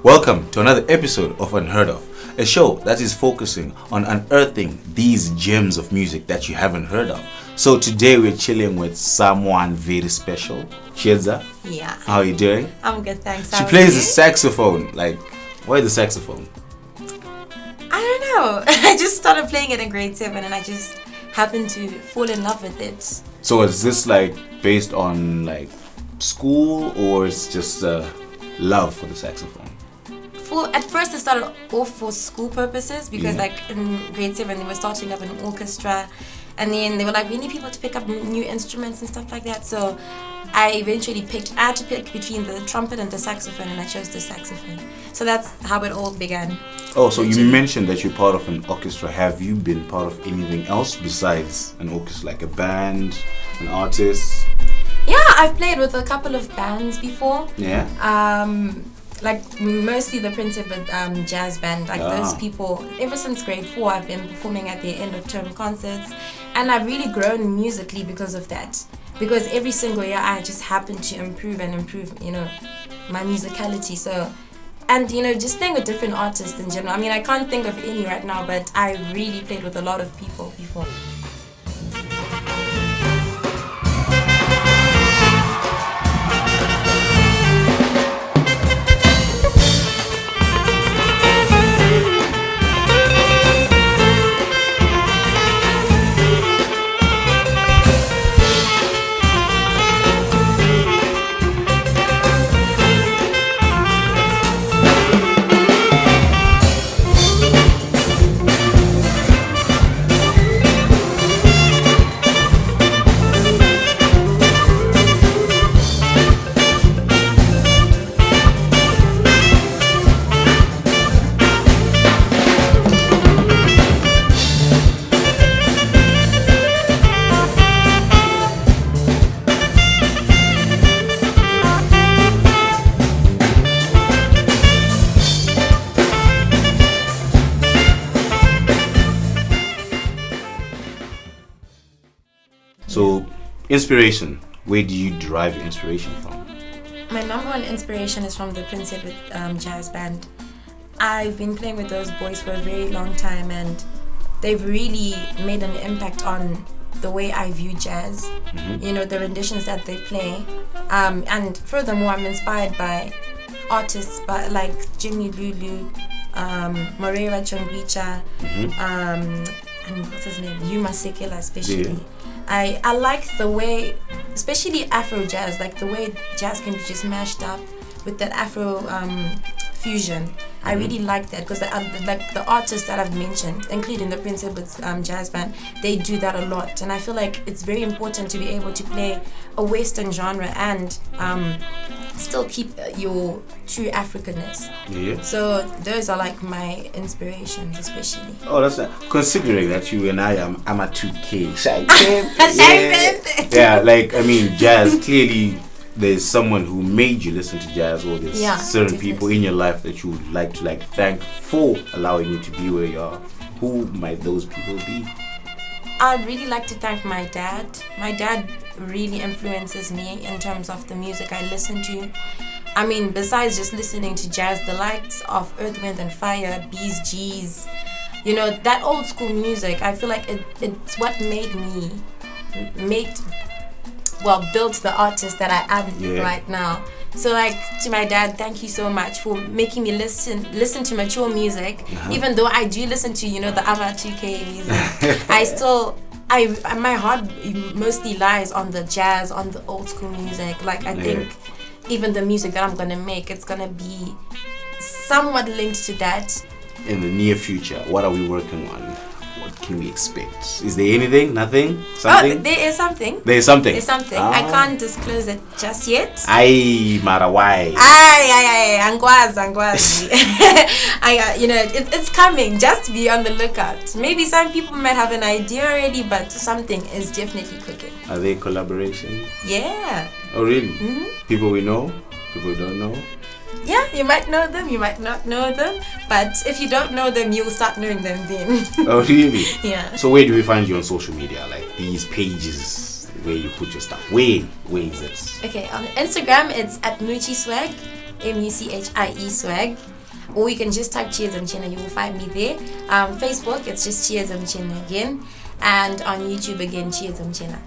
Welcome to another episode of Unheard of, a show that is focusing on unearthing these gems of music that you haven't heard of. So today we're chilling with someone very special, Chiedza. Yeah. How are you doing? I'm good, thanks. She plays the saxophone. Like, why the saxophone? I don't know. I just started playing it in grade 7 and I just happened to fall in love with it. So is this like based on like school, or it's just love for the saxophone? At first it started off for school purposes because like in grade 7 they were starting up an orchestra, and then they were like, we need people to pick up new instruments and stuff like that. So I eventually had to pick between the trumpet and the saxophone, and I chose the saxophone. So that's how it all began. Oh, so you mentioned that you're part of an orchestra. Have you been part of anything else besides an orchestra, like a band, an artist? Yeah, I've played with a couple of bands before. Yeah. Like mostly the Principal jazz band. Like those people, ever since grade 4, I've been performing at their end of term concerts, and I've really grown musically because of that. Because every single year I just happen to improve, my musicality. So, and just playing with different artists in general. I mean, I can't think of any right now, but I really played with a lot of people before. So, inspiration. Where do you derive your inspiration from? My number one inspiration is from the Principal jazz band. I've been playing with those boys for a very long time, and they've really made an impact on the way I view jazz. Mm-hmm. The renditions that they play. And furthermore, I'm inspired by artists like Jimmy Lulu, Moreira Chongwicha, and what's his name? Yuma Sekela especially. Yeah. I like the way, especially Afro jazz, like the way jazz can be just mashed up with that Afro fusion. I really like that because like the artists that I've mentioned, including the Principal jazz band, they do that a lot, and I feel like it's very important to be able to play a Western genre and still keep your true Africanness. Yeah. So those are like my inspirations, especially. Oh, that's considering that you and I am a 2K shy. Yeah, like I mean, jazz clearly. There's someone who made you listen to jazz, or there's certain definitely. People in your life that you would like to thank for allowing you to be where you are. Who might those people be? I'd really like to thank my dad. My dad really influences me in terms of the music I listen to. I mean, besides just listening to jazz, the likes of Earth, Wind and Fire, Bees, G's, that old school music, I feel like it's what built the artist that I am right now. So to my dad, thank you so much for making me listen to mature music. Even though I do listen to the AMA 2K music, my heart mostly lies on the jazz, on the old school music. Like I think even the music that I'm gonna make, it's gonna be somewhat linked to that. In the near future, what are we working on? What can we expect? Is there anything? Nothing? Something? Oh, there is something. There is something? There's something. I can't disclose it just yet. Aye, Marawai. Aye, angwazi. It's coming. Just be on the lookout. Maybe some people might have an idea already, but something is definitely cooking. Are they collaborations? Yeah. Oh, really? Mm-hmm. People we know? People we don't know? Yeah, you might know them, you might not know them, but if you don't know them, you'll start knowing them then. Oh, really? Yeah. So where do we find you on social media? Like these pages where you put your stuff. Where is it? Okay, on Instagram, it's at Muchi Swag. MUCHIE swag. Or you can just type Chiedza Muchena, you will find me there. Facebook, it's just Chiedza Muchena again. And on YouTube again, Chiedza Muchena.